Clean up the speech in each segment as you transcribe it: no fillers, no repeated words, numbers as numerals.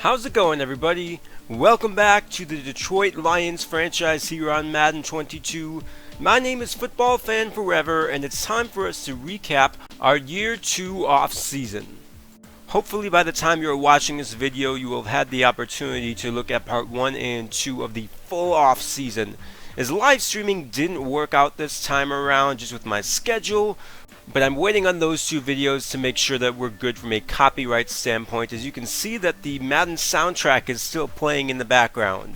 How's it going, everybody? Welcome back to the Detroit Lions franchise here on Madden 22. My name is Football Fan Forever, and it's time for us to recap our Year 2 off-season. Hopefully by the time you're watching this video, you will have had the opportunity to look at Part 1 and 2 of the full off-season, as live streaming didn't work out this time around just with my schedule. But I'm waiting on those two videos to make sure that we're good from a copyright standpoint. As you can see that the Madden soundtrack is still playing in the background.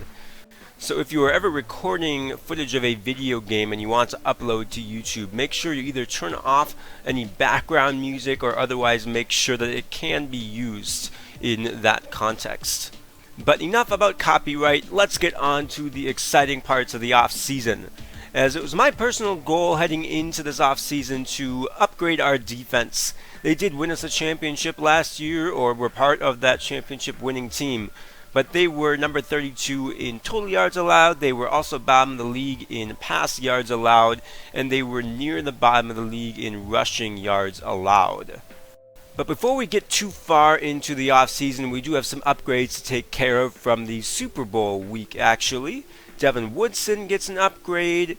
So if you are ever recording footage of a video game and you want to upload to YouTube, make sure you either turn off any background music or otherwise make sure that it can be used in that context. But enough about copyright, let's get on to the exciting parts of the off-season. As it was my personal goal heading into this offseason to upgrade our defense. They did win us a championship last year, or were part of that championship winning team, but they were number 32 in total yards allowed. They were also bottom of the league in pass yards allowed, and they were near the bottom of the league in rushing yards allowed. But before we get too far into the offseason, we do have some upgrades to take care of from the Super Bowl week, actually. Devin Woodson gets an upgrade.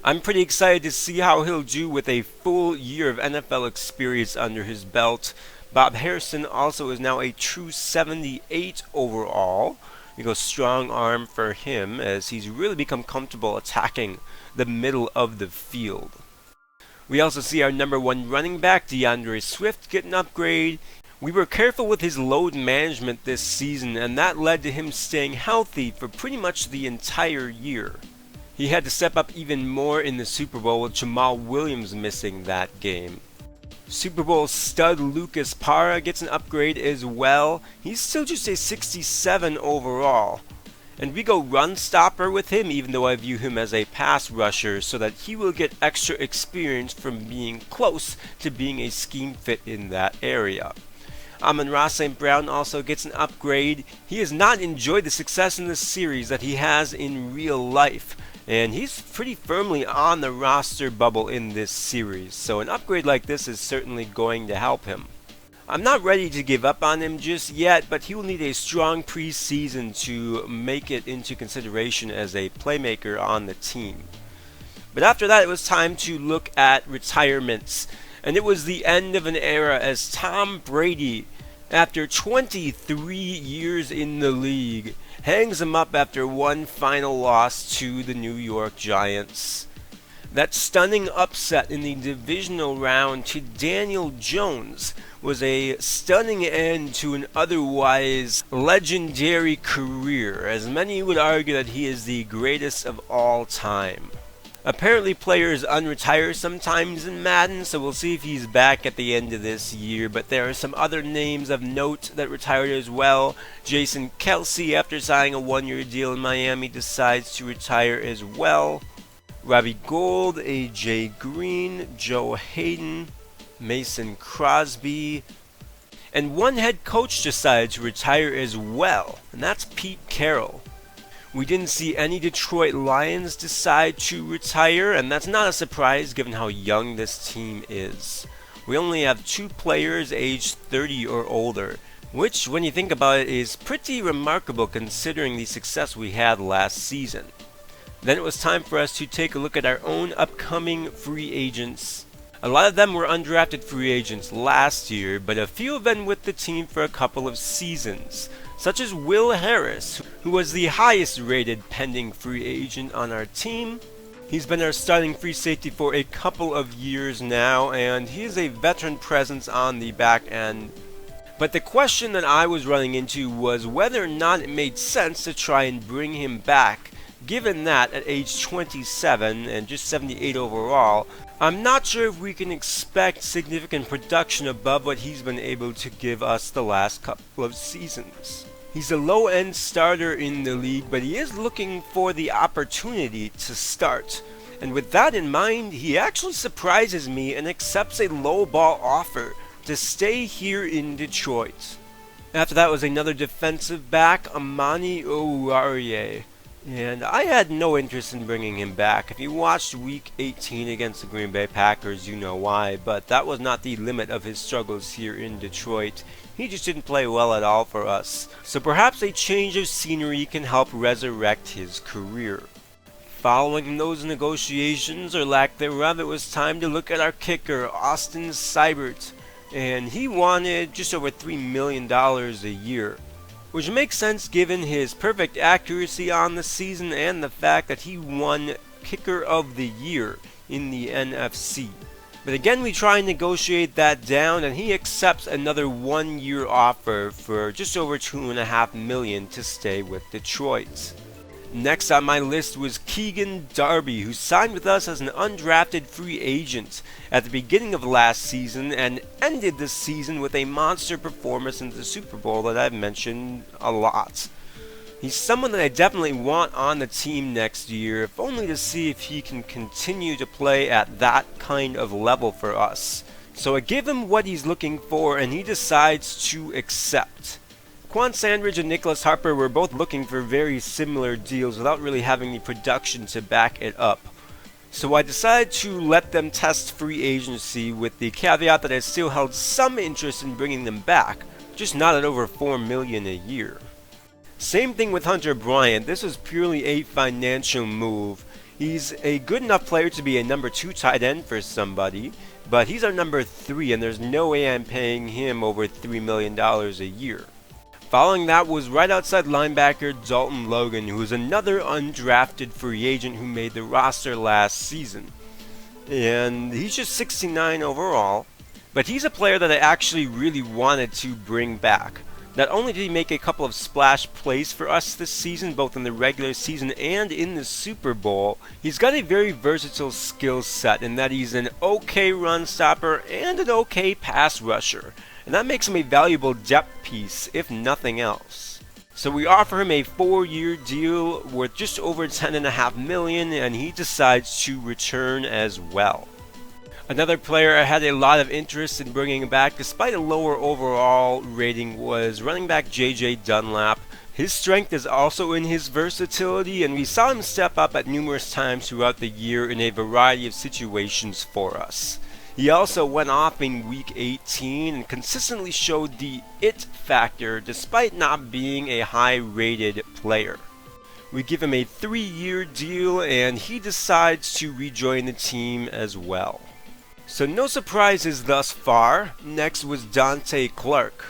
I'm pretty excited to see how he'll do with a full year of NFL experience under his belt. Bob Harrison also is now a true 78 overall. We go strong arm for him as he's really become comfortable attacking the middle of the field. We also see our number one running back, DeAndre Swift, get an upgrade. We were careful with his load management this season, and that led to him staying healthy for pretty much the entire year. He had to step up even more in the Super Bowl with Jamal Williams missing that game. Super Bowl stud Lucas Parra gets an upgrade as well. He's still just a 67 overall. And we go run stopper with him, even though I view him as a pass rusher, so that he will get extra experience from being close to being a scheme fit in that area. Amon-Ra St. Brown also gets an upgrade. He has not enjoyed the success in this series that he has in real life, and he's pretty firmly on the roster bubble in this series, so an upgrade like this is certainly going to help him. I'm not ready to give up on him just yet, but he will need a strong preseason to make it into consideration as a playmaker on the team. But after that, it was time to look at retirements. And it was the end of an era as Tom Brady, after 23 years in the league, hangs him up after one final loss to the New York Giants. That stunning upset in the divisional round to Daniel Jones was a stunning end to an otherwise legendary career, as many would argue that he is the greatest of all time. Apparently players unretire sometimes in Madden, so we'll see if he's back at the end of this year. But there are some other names of note that retired as well. Jason Kelce, after signing a one-year deal in Miami, decides to retire as well. Robbie Gould, AJ Green, Joe Hayden, Mason Crosby, and one head coach decided to retire as well, and that's Pete Carroll. We didn't see any Detroit Lions decide to retire, and that's not a surprise given how young this team is. We only have two players aged 30 or older, which, when you think about it, is pretty remarkable considering the success we had last season. Then it was time for us to take a look at our own upcoming free agents. A lot of them were undrafted free agents last year, but a few have been with the team for a couple of seasons, such as Will Harris, who was the highest rated pending free agent on our team. He's been our starting free safety for a couple of years now, and he is a veteran presence on the back end. But the question that I was running into was whether or not it made sense to try and bring him back, given that at age 27 and just 78 overall, I'm not sure if we can expect significant production above what he's been able to give us the last couple of seasons. He's a low-end starter in the league, but he is looking for the opportunity to start. And with that in mind, he actually surprises me and accepts a low-ball offer to stay here in Detroit. After that was another defensive back, Amani Oruwariye. And I had no interest in bringing him back. If you watched Week 18 against the Green Bay Packers, you know why. But that was not the limit of his struggles here in Detroit. he just didn't play well at all for us. So perhaps a change of scenery can help resurrect his career. Following those negotiations, or lack thereof, it was time to look at our kicker, Austin Seibert, and he wanted just over $3 million a year, which makes sense given his perfect accuracy on the season and the fact that he won Kicker of the Year in the NFC. But again, we try and negotiate that down, and he accepts another 1-year offer for just over $2.5 million to stay with Detroit. Next on my list was Keegan Darby, who signed with us as an undrafted free agent at the beginning of last season and ended the season with a monster performance in the Super Bowl that I've mentioned a lot. He's someone that I definitely want on the team next year, if only to see if he can continue to play at that kind of level for us. So I give him what he's looking for, and he decides to accept. Quan Sandridge and Nicholas Harper were both looking for very similar deals without really having any production to back it up. So I decided to let them test free agency with the caveat that I still held some interest in bringing them back, just not at over $4 million a year. Same thing with Hunter Bryant. This was purely a financial move. He's a good enough player to be a number 2 tight end for somebody, but he's our number 3, and there's no way I'm paying him over $3 million a year. Following that was right outside linebacker Dalton Logan, who is another undrafted free agent who made the roster last season. And he's just 69 overall, but he's a player that I actually really wanted to bring back. Not only did he make a couple of splash plays for us this season, both in the regular season and in the Super Bowl, he's got a very versatile skill set in that he's an okay run stopper and an okay pass rusher. And that makes him a valuable depth piece, if nothing else. So we offer him a 4-year deal worth just over $10.5 million, and he decides to return as well. Another player I had a lot of interest in bringing back, despite a lower overall rating, was running back J.J. Dunlap. His strength is also in his versatility, and we saw him step up at numerous times throughout the year in a variety of situations for us. He also went off in Week 18 and consistently showed the it factor despite not being a high-rated player. We give him a 3-year deal, and he decides to rejoin the team as well. So no surprises thus far. Next was Dante Clark.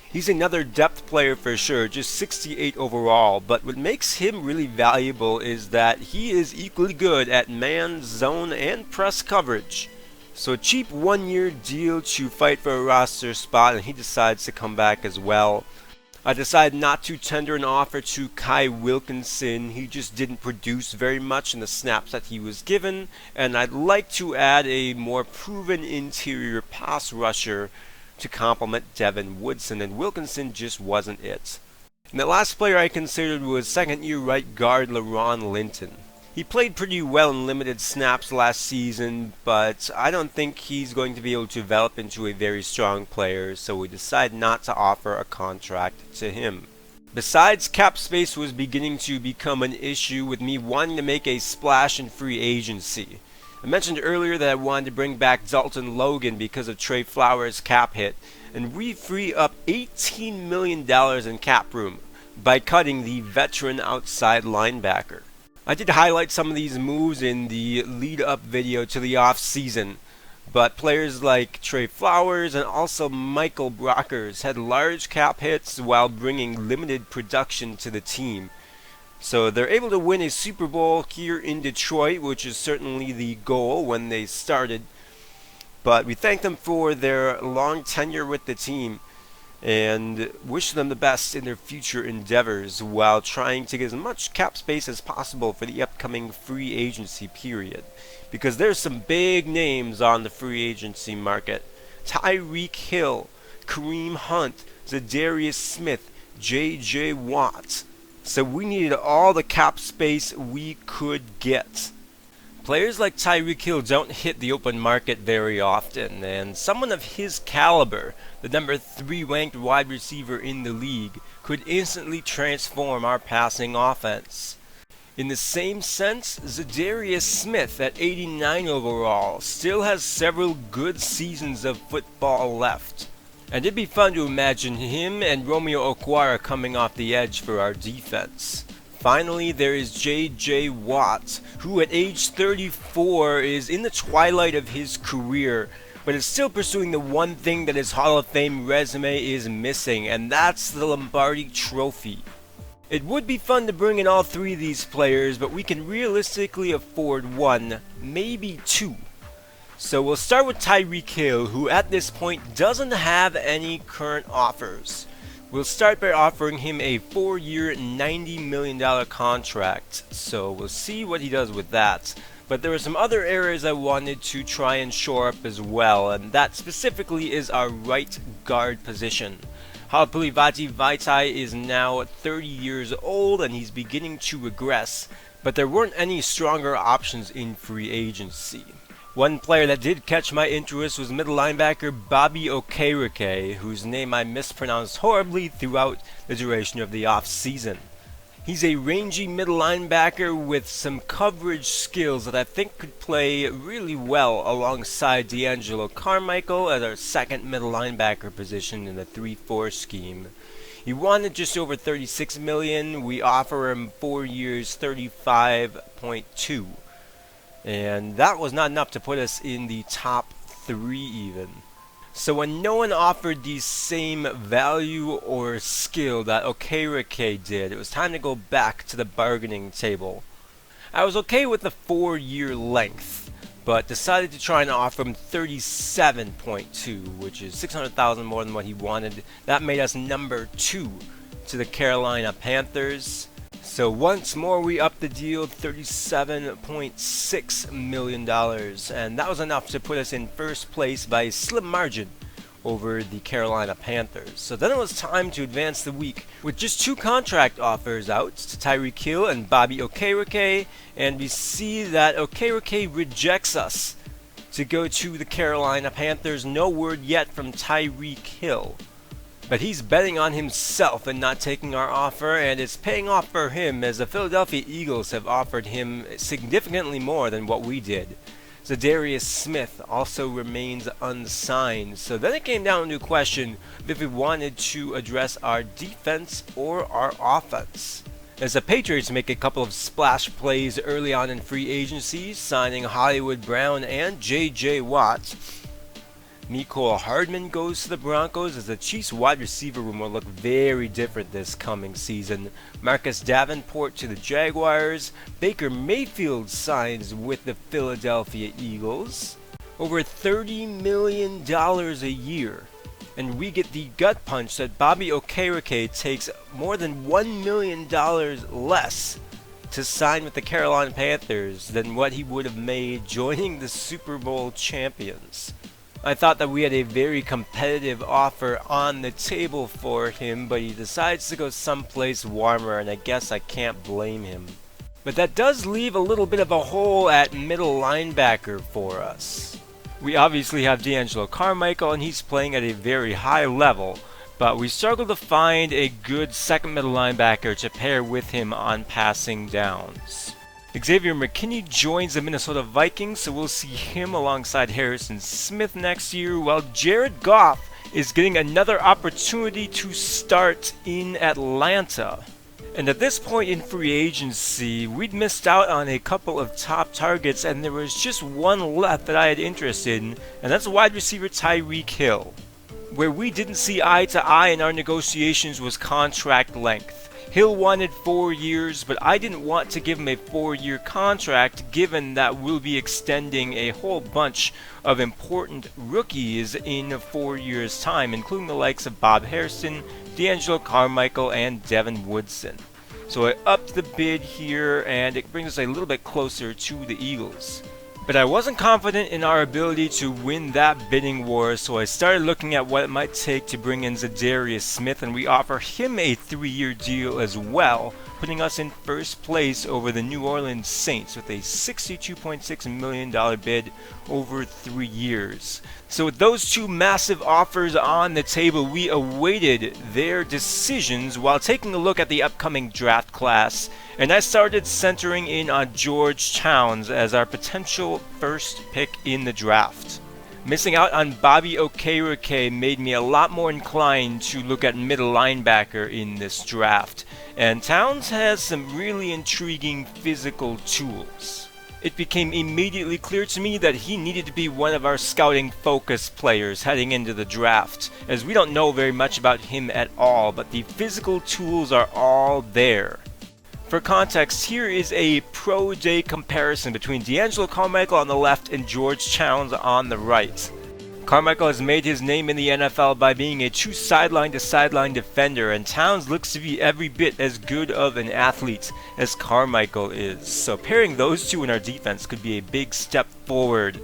He's another depth player for sure, just 68 overall, but what makes him really valuable is that he is equally good at man, zone, and press coverage. So a cheap 1-year deal to fight for a roster spot, and he decides to come back as well. I decided not to tender an offer to Kai Wilkinson. He just didn't produce very much in the snaps that he was given, and I'd like to add a more proven interior pass rusher to complement Devin Woodson, and Wilkinson just wasn't it. And the last player I considered was second-year right guard LaRon Linton. He played pretty well in limited snaps last season, but I don't think he's going to be able to develop into a very strong player, so we decided not to offer a contract to him. Besides, cap space was beginning to become an issue with me wanting to make a splash in free agency. I mentioned earlier that I wanted to bring back Dalton Logan because of Trey Flowers' cap hit, and we free up $18 million in cap room by cutting the veteran outside linebacker. I did highlight some of these moves in the lead-up video to the offseason, but players like Trey Flowers and also Michael Brockers had large cap hits while bringing limited production to the team. So they're able to win a Super Bowl here in Detroit, which is certainly the goal when they started. But we thank them for their long tenure with the team and wish them the best in their future endeavors while trying to get as much cap space as possible for the upcoming free agency period. Because there's some big names on the free agency market. Tyreek Hill, Kareem Hunt, Zadarius Smith, J.J. Watt. So we needed all the cap space we could get. Players like Tyreek Hill don't hit the open market very often, and someone of his caliber, the number 3 ranked wide receiver in the league, could instantly transform our passing offense. In the same sense, Zadarius Smith at 89 overall still has several good seasons of football left. And it'd be fun to imagine him and Romeo Okwara coming off the edge for our defense. Finally, there is J.J. Watt, who at age 34 is in the twilight of his career, but is still pursuing the one thing that his Hall of Fame resume is missing, and that's the Lombardi Trophy. It would be fun to bring in all three of these players, but we can realistically afford one, maybe two. So we'll start with Tyreek Hill, who at this point doesn't have any current offers. We'll start by offering him a 4-year, $90 million contract, so we'll see what he does with that. But there are some other areas I wanted to try and shore up as well, and that specifically is our right guard position. Halapoulivaati Vaitai is now 30 years old and he's beginning to regress, but there weren't any stronger options in free agency. One player that did catch my interest was middle linebacker Bobby Okereke, whose name I mispronounced horribly throughout the duration of the offseason. He's a rangy middle linebacker with some coverage skills that I think could play really well alongside D'Angelo Carmichael as our second middle linebacker position in the 3-4 scheme. He wanted just over $36 million. We offer him 4 years, $35.2. And that was not enough to put us in the top 3 even. So when no one offered the same value or skill that Okereke did, it was time to go back to the bargaining table. I was okay with the 4-year length, but decided to try and offer him $37.2, which is $600,000 more than what he wanted. That made us number 2 to the Carolina Panthers. So once more we upped the deal, $37.6 million, and that was enough to put us in first place by a slim margin over the Carolina Panthers. So then it was time to advance the week with just 2 contract offers out to Tyreek Hill and Bobby Okereke, and we see that Okereke rejects us to go to the Carolina Panthers. No word yet from Tyreek Hill. But he's betting on himself and not taking our offer, and it's paying off for him as the Philadelphia Eagles have offered him significantly more than what we did. Zadarius Smith also remains unsigned, so then it came down to a question of if we wanted to address our defense or our offense. As the Patriots make a couple of splash plays early on in free agency, signing Hollywood Brown and J.J. Watt, Mecole Hardman goes to the Broncos as the Chiefs wide receiver room will look very different this coming season. Marcus Davenport to the Jaguars. Baker Mayfield signs with the Philadelphia Eagles. Over $30 million a year. And we get the gut punch that Bobby Okereke takes more than $1 million less to sign with the Carolina Panthers than what he would have made joining the Super Bowl champions. I thought that we had a very competitive offer on the table for him, but he decides to go someplace warmer, and I guess I can't blame him. But that does leave a little bit of a hole at middle linebacker for us. We obviously have D'Angelo Carmichael, and he's playing at a very high level, but we struggle to find a good second middle linebacker to pair with him on passing downs. Xavier McKinney joins the Minnesota Vikings, so we'll see him alongside Harrison Smith next year, while Jared Goff is getting another opportunity to start in Atlanta. And at this point in free agency, we'd missed out on a couple of top targets, and there was just one left that I had interest in, and that's wide receiver Tyreek Hill. Where we didn't see eye to eye in our negotiations was contract length. Hill wanted 4 years, but I didn't want to give him a 4-year contract given that we'll be extending a whole bunch of important rookies in 4 years' time, including the likes of Bob Hairston, D'Angelo Carmichael, and Devin Woodson. So I upped the bid here, and it brings us a little bit closer to the Eagles. But I wasn't confident in our ability to win that bidding war, so I started looking at what it might take to bring in Zadarius Smith, and we offer him a 3-year deal as well, putting us in first place over the New Orleans Saints with a $62.6 million bid over 3 years. So with those 2 massive offers on the table, we awaited their decisions while taking a look at the upcoming draft class, and I started centering in on George Towns as our potential first pick in the draft. Missing out on Bobby Okereke made me a lot more inclined to look at middle linebacker in this draft, and Towns has some really intriguing physical tools. It became immediately clear to me that he needed to be one of our scouting focus players heading into the draft, as we don't know very much about him at all, but the physical tools are all there. For context, here is a pro day comparison between D'Angelo Carmichael on the left and George Towns on the right. Carmichael has made his name in the NFL by being a true sideline-to-sideline defender, and Towns looks to be every bit as good of an athlete as Carmichael is. So pairing those two in our defense could be a big step forward,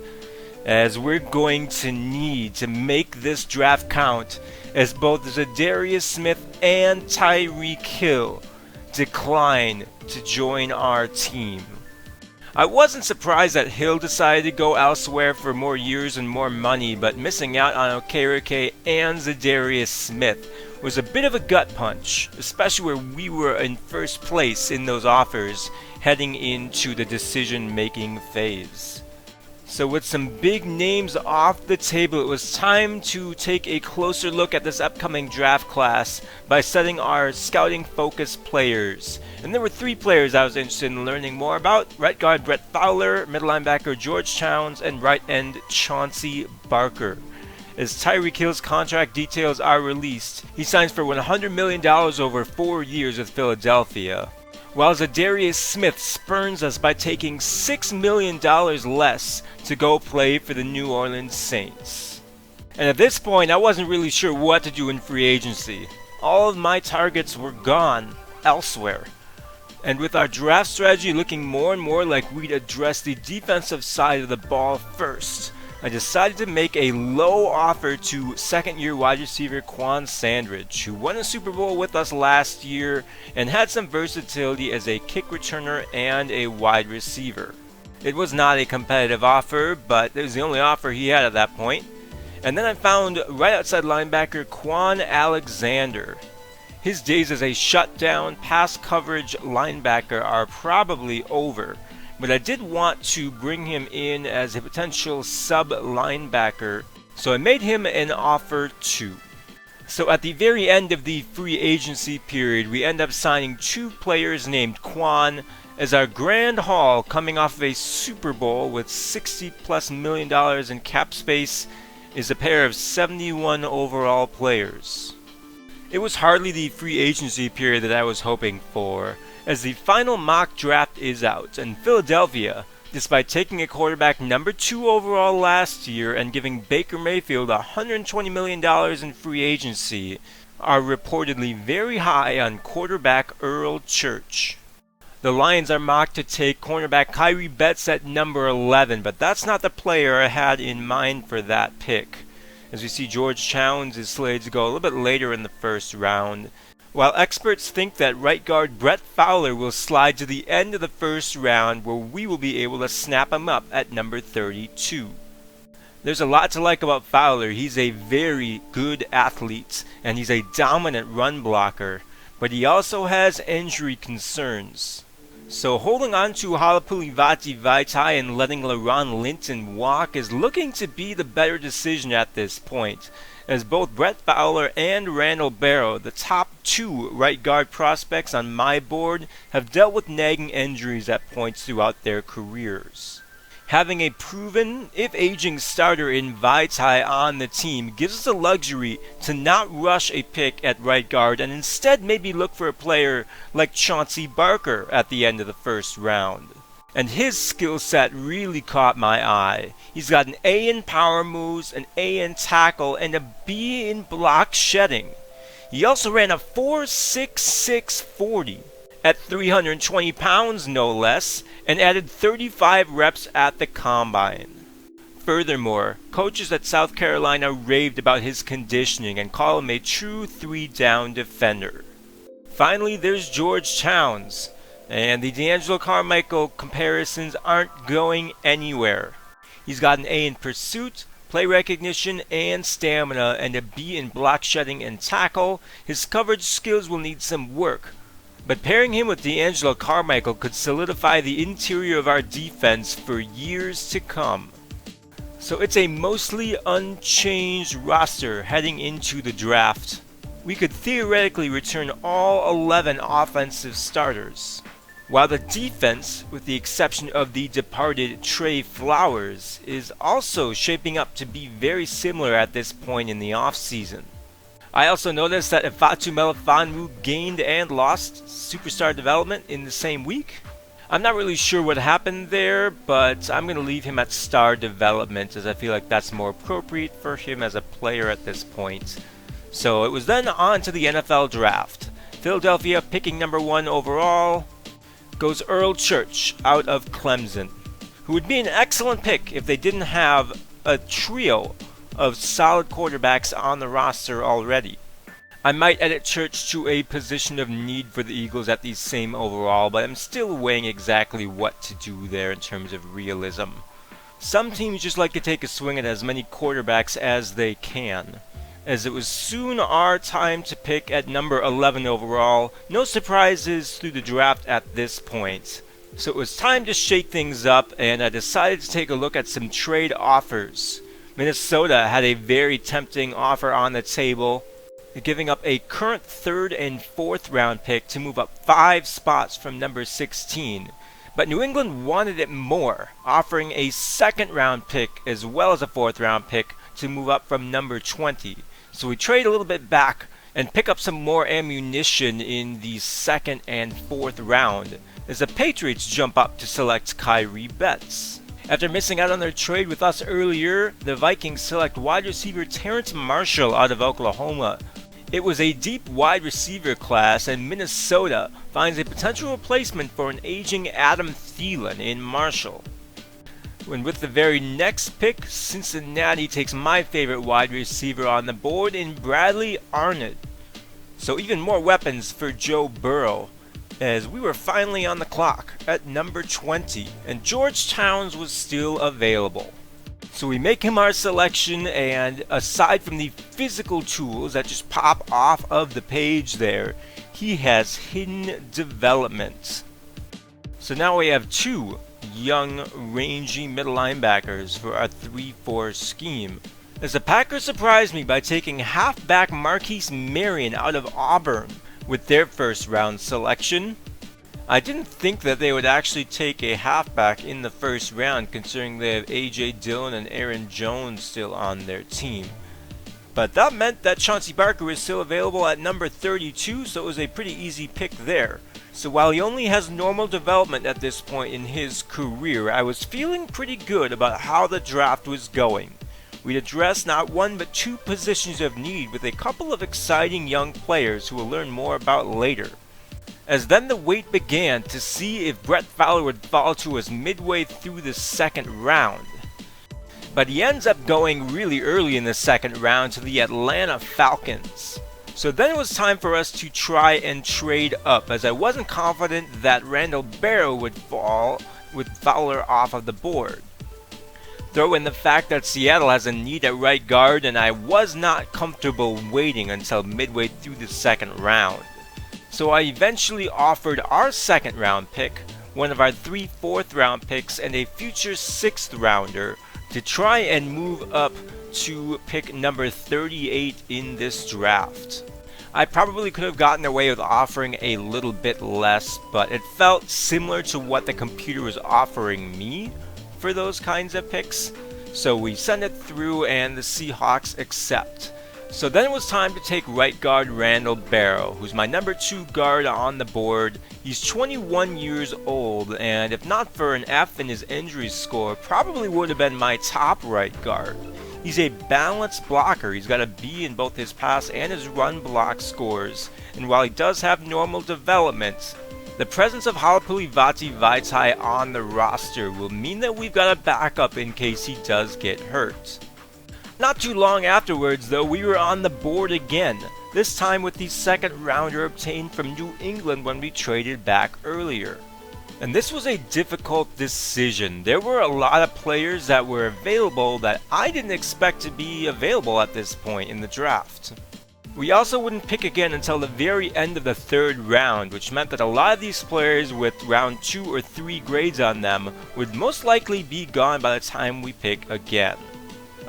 as we're going to need to make this draft count, as both Zadarius Smith and Tyreek Hill decline to join our team. I wasn't surprised that Hill decided to go elsewhere for more years and more money, but missing out on Okereke and Zadarius Smith was a bit of a gut punch, especially where we were in first place in those offers heading into the decision-making phase. So with some big names off the table, it was time to take a closer look at this upcoming draft class by studying our scouting focus players. And there were 3 players I was interested in learning more about: right guard Brett Fowler, middle linebacker George Towns, and right end Chauncey Barker. As Tyreek Hill's contract details are released, he signs for $100 million over 4 years with Philadelphia, while Zadarius Smith spurns us by taking $6 million less to go play for the New Orleans Saints. And at this point, I wasn't really sure what to do in free agency. All of my targets were gone elsewhere. And with our draft strategy looking more and more like we'd address the defensive side of the ball first, I decided to make a low offer to second-year wide receiver Quan Sandridge, who won a Super Bowl with us last year and had some versatility as a kick returner and a wide receiver. It was not a competitive offer, but it was the only offer he had at that point. And then I found right outside linebacker Quan Alexander. His days as a shutdown, pass coverage linebacker are probably over, but I did want to bring him in as a potential sub-linebacker, so I made him an offer too. So at the very end of the free agency period, we end up signing 2 players named Quan as our grand haul, coming off of a Super Bowl with $60+ million in cap space, is a pair of 71 overall players. It was hardly the free agency period that I was hoping for, as the final mock draft is out, and Philadelphia, despite taking a quarterback number 2 overall last year and giving Baker Mayfield $120 million in free agency, are reportedly very high on quarterback Earl Church. The Lions are mocked to take cornerback Kyrie Betts at number 11, but that's not the player I had in mind for that pick. As we see, George Towns is slated to go a little bit later in the first round, while experts think that right guard Brett Fowler will slide to the end of the first round, where we will be able to snap him up at number 32. There's a lot to like about Fowler. He's a very good athlete, and he's a dominant run blocker, but he also has injury concerns. So holding on to Halapoulivaati Vaitai and letting LaRon Linton walk is looking to be the better decision at this point, as both Brett Fowler and Randall Barrow, the top 2 right guard prospects on my board, have dealt with nagging injuries at points throughout their careers. Having a proven, if aging, starter in Vaitai on the team gives us the luxury to not rush a pick at right guard and instead maybe look for a player like Chauncey Barker at the end of the first round. And his skill set really caught my eye. He's got an A in power moves, an A in tackle, and a B in block shedding. He also ran a 4.66 40 at 320 pounds no less, and added 35 reps at the combine. Furthermore, coaches at South Carolina raved about his conditioning and call him a true 3-down defender. Finally, there's George Towns, and the D'Angelo Carmichael comparisons aren't going anywhere. He's got an A in pursuit, play recognition, and stamina, and a B in block shedding and tackle. His coverage skills will need some work, but pairing him with D'Angelo Carmichael could solidify the interior of our defense for years to come. So it's a mostly unchanged roster heading into the draft. We could theoretically return all 11 offensive starters, while the defense, with the exception of the departed Trey Flowers, is also shaping up to be very similar at this point in the offseason. I also noticed that Ifeatu Melifonwu gained and lost superstar development in the same week. I'm not really sure what happened there, but I'm going to leave him at star development as I feel like that's more appropriate for him as a player at this point. So it was then on to the NFL draft. Philadelphia picking number 1 overall goes Earl Church out of Clemson, who would be an excellent pick if they didn't have a trio of solid quarterbacks on the roster already. I might edit Church to a position of need for the Eagles at the same overall, but I'm still weighing exactly what to do there in terms of realism. Some teams just like to take a swing at as many quarterbacks as they can. As it was soon our time to pick at number 11 overall, no surprises through the draft at this point. So it was time to shake things up, and I decided to take a look at some trade offers. Minnesota had a very tempting offer on the table, giving up a current 3rd and 4th round pick to move up 5 spots from number 16. But New England wanted it more, offering a 2nd round pick as well as a 4th round pick to move up from number 20. So we trade a little bit back and pick up some more ammunition in the 2nd and 4th round as the Patriots jump up to select Kyrie Betts. After missing out on their trade with us earlier, the Vikings select wide receiver Terrence Marshall out of Oklahoma. It was a deep wide receiver class, and Minnesota finds a potential replacement for an aging Adam Thielen in Marshall. When with the very next pick, Cincinnati takes my favorite wide receiver on the board in Bradley Arnett. So even more weapons for Joe Burrow, as we were finally on the clock at number 20, and George Towns was still available. So we make him our selection, and aside from the physical tools that just pop off of the page there, he has hidden development. So now we have 2 young, rangy middle linebackers for our 3-4 scheme. As the Packers surprised me by taking halfback Marquise Marion out of Auburn with their 1st round selection. I didn't think that they would actually take a halfback in the 1st round, considering they have A.J. Dillon and Aaron Jones still on their team. But that meant that Chauncey Barker was still available at number 32, so it was a pretty easy pick there. So while he only has normal development at this point in his career, I was feeling pretty good about how the draft was going. We'd addressed not 1 but 2 positions of need with a couple of exciting young players who we'll learn more about later. As then the wait began to see if Brett Fowler would fall to us midway through the 2nd round. But he ends up going really early in the 2nd round to the Atlanta Falcons. So then it was time for us to try and trade up, as I wasn't confident that Randall Barrow would fall with Fowler off of the board. Throw in the fact that Seattle has a need at right guard, and I was not comfortable waiting until midway through the 2nd round. So I eventually offered our 2nd round pick, one of our 3 4th round picks, and a future 6th rounder to try and move up to pick number 38 in this draft. I probably could have gotten away with offering a little bit less, but it felt similar to what the computer was offering me for those kinds of picks. So we send it through and the Seahawks accept. So then it was time to take right guard Randall Barrow, who's my number 2 guard on the board. He's 21 years old, and if not for an F in his injury score, probably would have been my top right guard. He's a balanced blocker. He's got a B in both his pass and his run block scores, and while he does have normal development, the presence of Halapoulivaati Vaitai on the roster will mean that we've got a backup in case he does get hurt. Not too long afterwards, though, we were on the board again, this time with the 2nd rounder obtained from New England when we traded back earlier. And this was a difficult decision. There were a lot of players that were available that I didn't expect to be available at this point in the draft. We also wouldn't pick again until the very end of the 3rd round, which meant that a lot of these players with round 2 or 3 grades on them would most likely be gone by the time we pick again.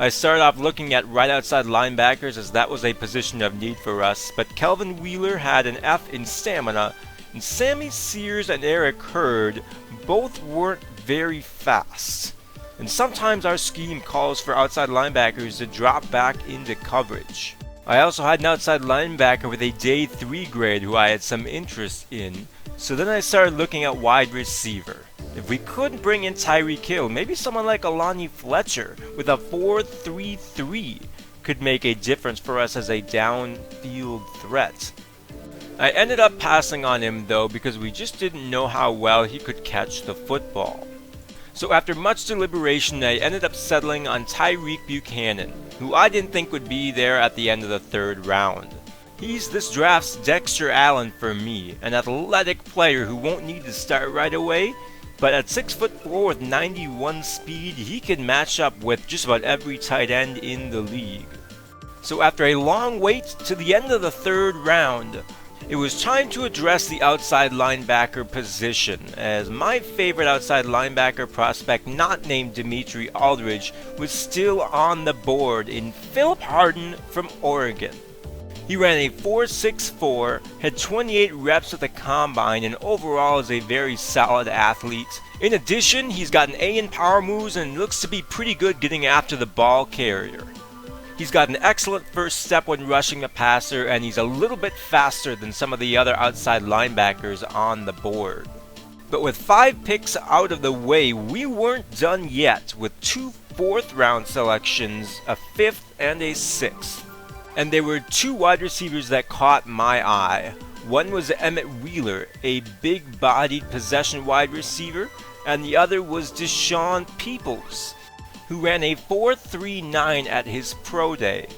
I started off looking at right outside linebackers as that was a position of need for us, but Kelvin Wheeler had an F in stamina, and Sammy Sears and Eric Hurd both weren't very fast. And sometimes our scheme calls for outside linebackers to drop back into coverage. I also had an outside linebacker with a day 3 grade who I had some interest in, so then I started looking at wide receiver. If we couldn't bring in Tyreek Hill, maybe someone like Alani Fletcher with a 4.33 could make a difference for us as a downfield threat. I ended up passing on him though because we just didn't know how well he could catch the football. So after much deliberation, I ended up settling on Tyreek Buchanan, who I didn't think would be there at the end of the 3rd round. He's this draft's Dexter Allen for me, an athletic player who won't need to start right away, but at 6'4" with 91 speed, he can match up with just about every tight end in the league. So after a long wait to the end of the 3rd round, it was time to address the outside linebacker position, as my favorite outside linebacker prospect, not named Dimitri Aldridge, was still on the board in Philip Harden from Oregon. He ran a 4.64, had 28 reps at the combine, and overall is a very solid athlete. In addition, he's got an A in power moves and looks to be pretty good getting after the ball carrier. He's got an excellent first step when rushing the passer, and he's a little bit faster than some of the other outside linebackers on the board. But with 5 picks out of the way, we weren't done yet with 2 4th-round selections, a 5th and a 6th. And there were 2 wide receivers that caught my eye. One was Emmett Wheeler, a big-bodied possession wide receiver, and the other was Deshaun Peoples, who ran a 4.39 at his pro day.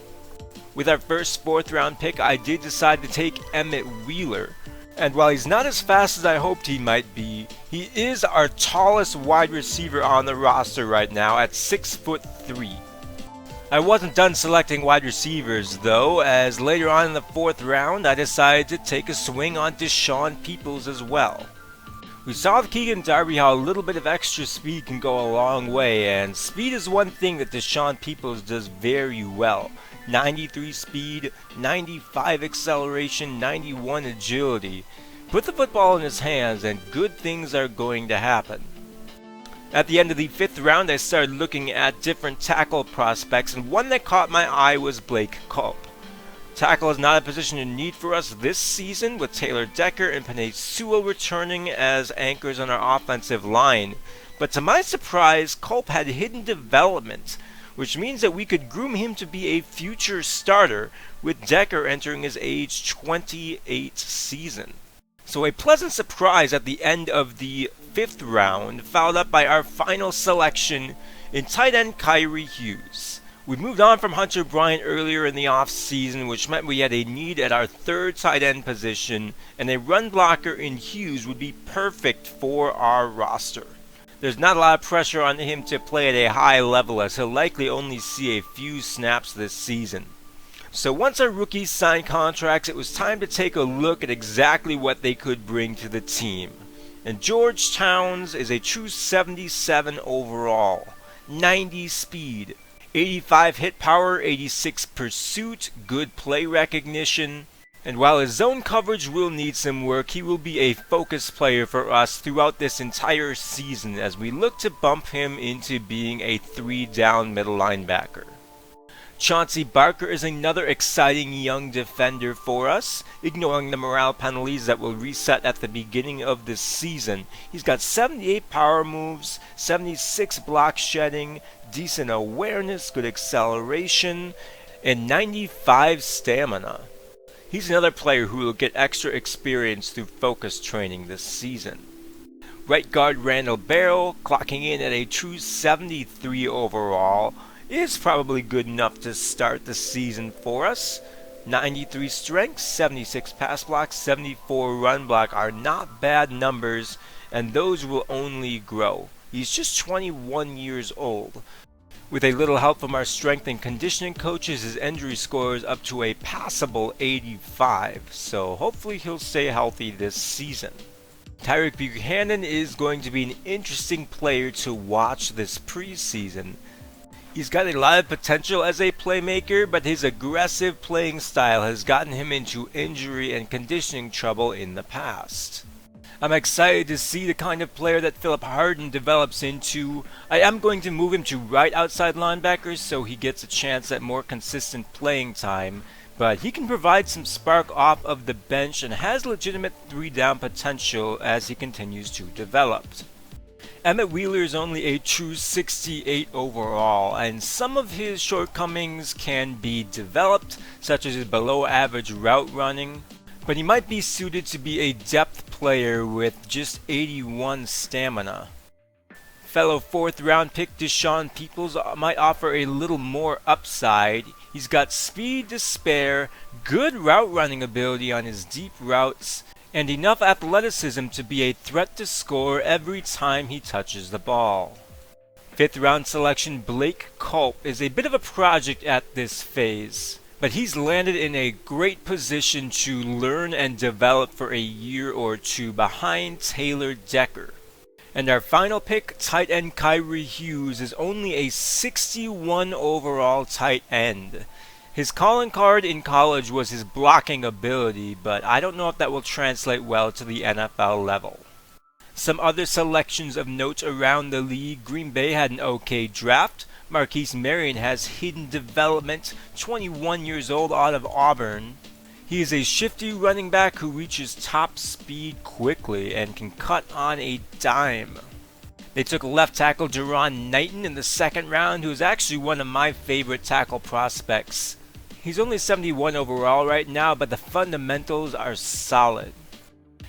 With our first 4th-round pick, I did decide to take Emmett Wheeler, and while he's not as fast as I hoped he might be, he is our tallest wide receiver on the roster right now at 6'3". I wasn't done selecting wide receivers though, as later on in the 4th round I decided to take a swing on Deshaun Peoples as well. We saw with Keegan Darby how a little bit of extra speed can go a long way, and speed is one thing that Deshaun Peoples does very well. 93 speed, 95 acceleration, 91 agility. Put the football in his hands and good things are going to happen. At the end of the 5th round, I started looking at different tackle prospects, and one that caught my eye was Blake Culp. Tackle is not a position in need for us this season, with Taylor Decker and Penei Sewell returning as anchors on our offensive line. But to my surprise, Culp had hidden development, which means that we could groom him to be a future starter, with Decker entering his age 28 season. So a pleasant surprise at the end of the 5th round, followed up by our final selection in tight end Kyrie Hughes. We moved on from Hunter Bryant earlier in the offseason, which meant we had a need at our 3rd tight end position, and a run blocker in Hughes would be perfect for our roster. There's not a lot of pressure on him to play at a high level, as he'll likely only see a few snaps this season. So once our rookies signed contracts, it was time to take a look at exactly what they could bring to the team. And George Towns is a true 77 overall, 90 speed, 85 hit power, 86 pursuit, good play recognition. And while his zone coverage will need some work, he will be a focus player for us throughout this entire season as we look to bump him into being a 3-down middle linebacker. Chauncey Barker is another exciting young defender for us, ignoring the morale penalties that will reset at the beginning of this season. He's got 78 power moves, 76 block shedding, decent awareness, good acceleration, and 95 stamina. He's another player who will get extra experience through focus training this season. Right guard Randall Barrow, clocking in at a true 73 overall, is probably good enough to start the season for us. 93 strength, 76 pass block, 74 run block are not bad numbers, and those will only grow. He's just 21 years old. With a little help from our strength and conditioning coaches, his injury score is up to a passable 85, so hopefully he'll stay healthy this season. Tyreek Buchanan is going to be an interesting player to watch this preseason. He's got a lot of potential as a playmaker, but his aggressive playing style has gotten him into injury and conditioning trouble in the past. I'm excited to see the kind of player that Philip Harden develops into. I am going to move him to right outside linebacker so he gets a chance at more consistent playing time, but he can provide some spark off of the bench and has legitimate 3-down potential as he continues to develop. Emmett Wheeler is only a true 68 overall, and some of his shortcomings can be developed, such as his below average route running, but he might be suited to be a depth player with just 81 stamina. Fellow 4th round pick Deshaun Peoples might offer a little more upside. He's got speed to spare, good route running ability on his deep routes, and enough athleticism to be a threat to score every time he touches the ball. 5th round selection Blake Culp is a bit of a project at this phase, but he's landed in a great position to learn and develop for a year or two behind Taylor Decker. And our final pick, tight end Kyrie Hughes, is only a 61 overall tight end. His calling card in college was his blocking ability, but I don't know if that will translate well to the NFL level. Some other selections of note around the league: Green Bay had an okay draft. Marquise Marion has hidden development, 21 years old out of Auburn. He is a shifty running back who reaches top speed quickly and can cut on a dime. They took left tackle Jaron Knighton in the 2nd round, who is actually one of my favorite tackle prospects. He's only 71 overall right now, but the fundamentals are solid.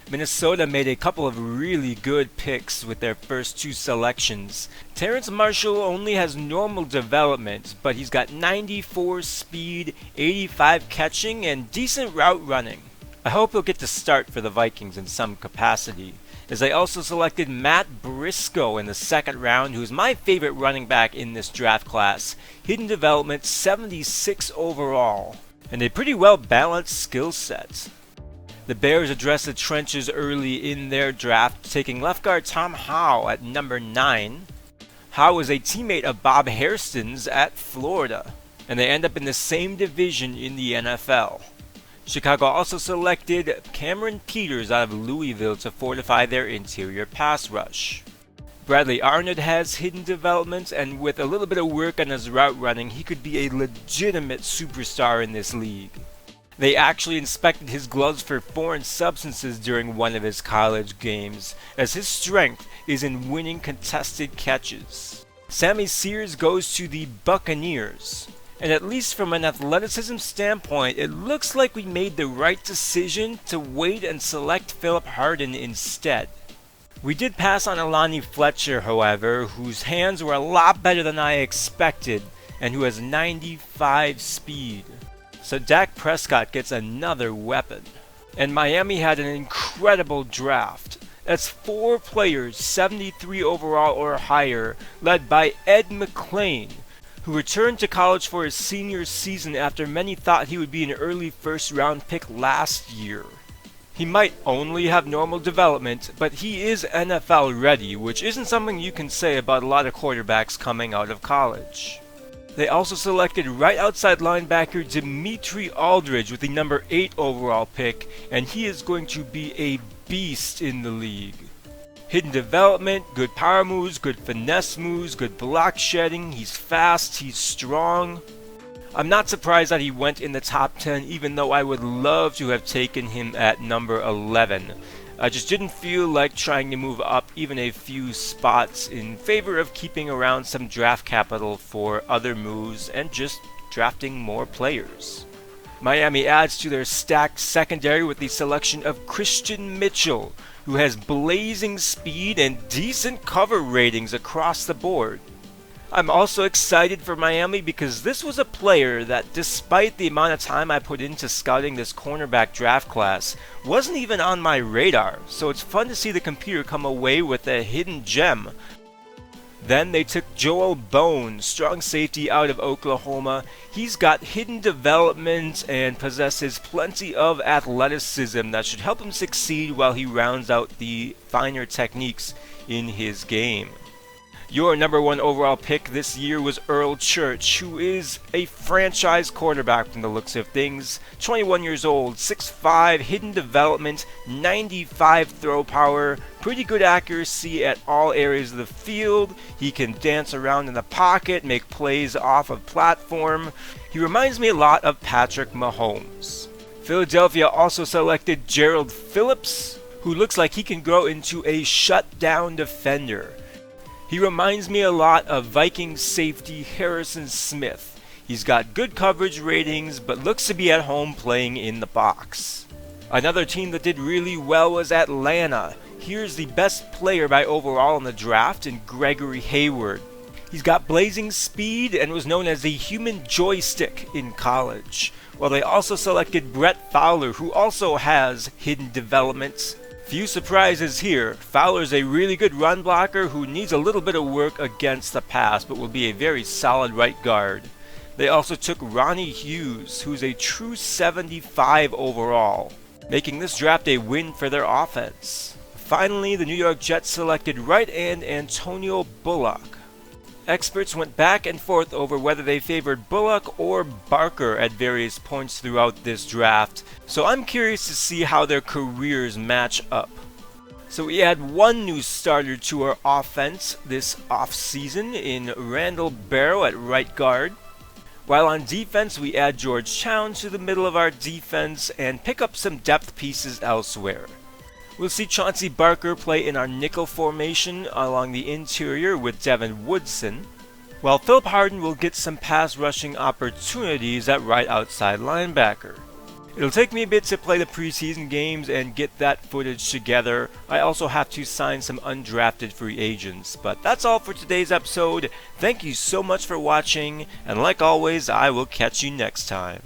Minnesota made a couple of really good picks with their first 2 selections. Terrence Marshall only has normal development, but he's got 94 speed, 85 catching, and decent route running. I hope he'll get to start for the Vikings in some capacity, as they also selected Matt Briscoe in the 2nd round, who is my favorite running back in this draft class. Hidden development, 76 overall, and a pretty well balanced skill set. The Bears addressed the trenches early in their draft, taking left guard Tom Howe at number 9. Howe is a teammate of Bob Hairston's at Florida, and they end up in the same division in the NFL. Chicago also selected Cameron Peters out of Louisville to fortify their interior pass rush. Bradley Arnold has hidden development, and with a little bit of work on his route running, he could be a legitimate superstar in this league. They actually inspected his gloves for foreign substances during one of his college games, as his strength is in winning contested catches. Sammy Sears goes to the Buccaneers, and at least from an athleticism standpoint, it looks like we made the right decision to wait and select Philip Harden instead. We did pass on Alani Fletcher, however, whose hands were a lot better than I expected, and who has 95 speed. So Dak Prescott gets another weapon. And Miami had an incredible draft. That's 4 players, 73 overall or higher, led by Ed McClain, who returned to college for his senior season after many thought he would be an early 1st round pick last year. He might only have normal development, but he is NFL ready, which isn't something you can say about a lot of quarterbacks coming out of college. They also selected right outside linebacker Dimitri Aldridge with the number 8 overall pick, and he is going to be a beast in the league. Hidden development, good power moves, good finesse moves, good block shedding, he's fast, he's strong. I'm not surprised that he went in the top 10, even though I would love to have taken him at number 11. I just didn't feel like trying to move up even a few spots in favor of keeping around some draft capital for other moves and just drafting more players. Miami adds to their stacked secondary with the selection of Christian Mitchell, who has blazing speed and decent cover ratings across the board. I'm also excited for Miami because this was a player that, despite the amount of time I put into scouting this cornerback draft class, wasn't even on my radar, so it's fun to see the computer come away with a hidden gem. Then they took Joel Bone, strong safety out of Oklahoma. He's got hidden development and possesses plenty of athleticism that should help him succeed while he rounds out the finer techniques in his game. Your number 1 overall pick this year was Earl Church, who is a franchise quarterback from the looks of things. 21 years old, 6'5", hidden development, 95 throw power, pretty good accuracy at all areas of the field. He can dance around in the pocket, make plays off of platform. He reminds me a lot of Patrick Mahomes. Philadelphia also selected Gerald Phillips, who looks like he can grow into a shutdown defender. He reminds me a lot of Vikings safety Harrison Smith. He's got good coverage ratings, but looks to be at home playing in the box. Another team that did really well was Atlanta. Here's the best player by overall in the draft in Gregory Hayward. He's got blazing speed and was known as the human joystick in college. Well, they also selected Brett Fowler, who also has hidden developments. Few surprises here. Fowler's a really good run blocker who needs a little bit of work against the pass, but will be a very solid right guard. They also took Ronnie Hughes, who's a true 75 overall, making this draft a win for their offense. Finally, the New York Jets selected right end Antonio Bullock. Experts went back and forth over whether they favored Bullock or Barker at various points throughout this draft, so I'm curious to see how their careers match up. So we add one new starter to our offense this offseason in Randall Barrow at right guard. While on defense, we add George Chown to the middle of our defense and pick up some depth pieces elsewhere. We'll see Chauncey Barker play in our nickel formation along the interior with Devin Woodson, while Philip Harden will get some pass rushing opportunities at right outside linebacker. It'll take me a bit to play the preseason games and get that footage together. I also have to sign some undrafted free agents. But that's all for today's episode. Thank you so much for watching, and like always, I will catch you next time.